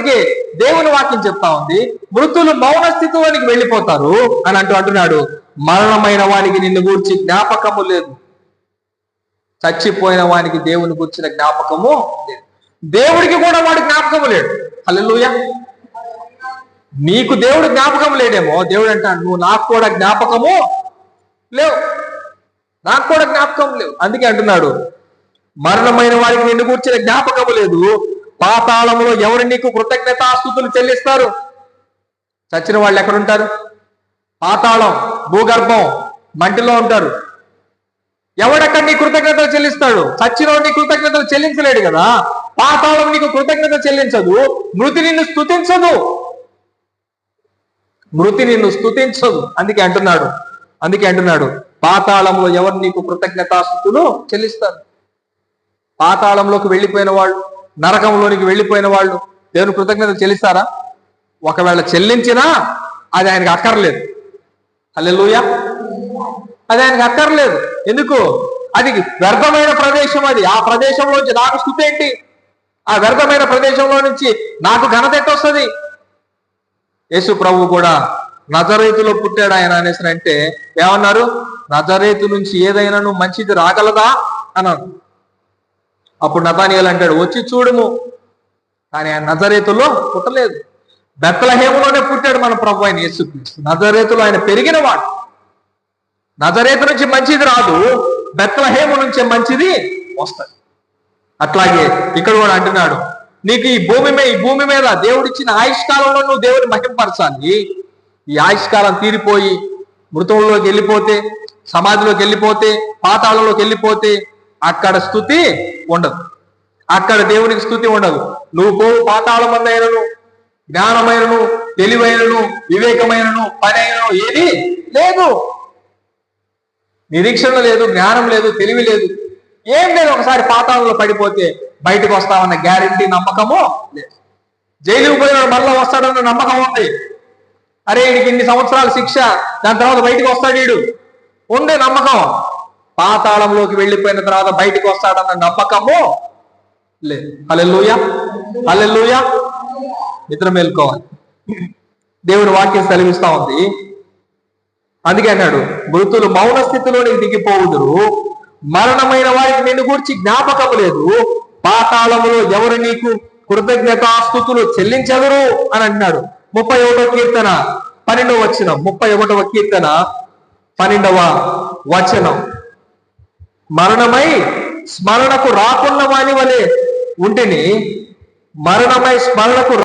అందుకే దేవుని వాక్యం చెప్తా ఉంది, మృతులు మౌన స్థితిలోనికి వెళ్ళిపోతారు అని అంటున్నాడు. మరణమైన వానికి నిన్ను గూర్చి జ్ఞాపకము లేదు. చచ్చిపోయిన వానికి దేవుని గురించిన జ్ఞాపకము లేదు. దేవుడికి కూడా వాడు జ్ఞాపకము లేడు. హల్లెలూయా. నీకు దేవుడు జ్ఞాపకం లేడేమో. దేవుడు అంటాడు, నువ్వు నాకు కూడా జ్ఞాపకము లేవు, నాకు కూడా జ్ఞాపకం లేవు. అందుకే అంటున్నాడు, మరణమైన వారికి నిన్ను కూర్చిన జ్ఞాపకము లేదు. పాతాళములో ఎవరు నీకు కృతజ్ఞతాస్తుతులు చెల్లిస్తారు? చచ్చిన వాళ్ళు ఎక్కడుంటారు? పాతాళం, భూగర్భం, మంటిలో ఉంటారు. ఎవడెక్కడ నీ కృతజ్ఞతలు చెల్లిస్తాడు? చచ్చినోడు నీ కృతజ్ఞతలు చెల్లించలేడు కదా. పాతాళం నీకు కృతజ్ఞత చెల్లించదు. మృతి నిన్ను స్తుతించదు, మృతి నిన్ను స్తుతించదు. అందుకే అంటున్నాడు పాతాళంలో ఎవరు నీకు కృతజ్ఞతాస్తుతులు చెల్లిస్తారు? పాతాళంలోకి వెళ్ళిపోయిన వాళ్ళు, నరకంలోనికి వెళ్ళిపోయిన వాళ్ళు దేవుని కృతజ్ఞతలు చెల్లిస్తారా? ఒకవేళ చెల్లించినా అది ఆయనకు అక్కర్లేదు. హల్లెలూయా. అది ఆయనకు అక్కర్లేదు. ఎందుకు? అది వ్యర్థమైన ప్రదేశం. అది ఆ ప్రదేశంలోంచి నాకు స్తుతి ఏంటి? ఆ వ్యర్థమైన ప్రదేశంలో నుంచి నాకు ఘనత ఎట్టొస్తుంది? యేసు ప్రభు కూడా నజరేతులో పుట్టాడు ఆయన అనేసి అంటే ఏమన్నారు? నజరేతు నుంచి ఏదైనా మంచిది రాగలదా అన్నారు. అప్పుడు నతానియేలు అంటాడు, వచ్చి చూడుము. కానీ ఆయన నజరేతులో పుట్టలేదు, బెత్లెహేములోనే పుట్టాడు మన ప్రభు ఆయన యేసుక్రీస్తు. నజరేతులో ఆయన పెరిగిన వాడు. నజరేతు నుంచి మంచిది రాదు, బెత్లెహేము నుంచే మంచిది వస్తుంది. అట్లాగే ఇక్కడ కూడా అంటున్నాడు, నీకు ఈ భూమి మీద దేవుడిచ్చిన ఆయుష్కాలంలో నువ్వు దేవుడిని మహింపరచాలి. ఈ ఆయుష్కాలం తీరిపోయి మృతంలోకి వెళ్ళిపోతే, సమాధిలోకి వెళ్ళిపోతే, పాతాళంలోకి వెళ్ళిపోతే అక్కడ స్తుతి ఉండదు, అక్కడ దేవునికి స్తుతి ఉండదు. నువ్వు పోవు పాతాళమందైనను, జ్ఞానమైనను, తెలివైనను, వివేకమైనను, పని అయినను ఏది లేదు. నిరీక్షణ లేదు, జ్ఞానం లేదు, తెలివి లేదు, ఏం లేదు. ఒకసారి పాతాళంలో పడిపోతే బయటకు వస్తామన్న గ్యారెంటీ, నమ్మకము లేదు. జైలుకు పోయిన మళ్ళా వస్తాడన్న నమ్మకం ఉంది. అరే వీడికి ఇన్ని సంవత్సరాల శిక్ష, దాని తర్వాత బయటకు వస్తాడు వీడు, ఉండే నమ్మకం. పాతాళంలోకి వెళ్ళిపోయిన తర్వాత బయటకు వస్తాడన్న నమ్మకము లేదు. హల్లెలూయా, హల్లెలూయా. నిద్ర మేల్కోవాలి. దేవుని వాక్యం సెలవిస్తా ఉంది. అందుకే అన్నాడు, మృతులు మౌన స్థితిలోనికి దిగిపోవుదురు, మరణమైన వారికి నిన్ను గూర్చి జ్ఞాపకము లేదు. పాతాళములో ఎవరు నీకు కృతజ్ఞతాస్తుతులు చెల్లించెదరు అని అంటున్నాడు. 31వ కీర్తన 12వ వచనం. 31వ కీర్తన 12వ వచనం. మరణమై స్మరణకు రాకున్న వాని వలె ఉంటిని, మరణమై స్మరణకు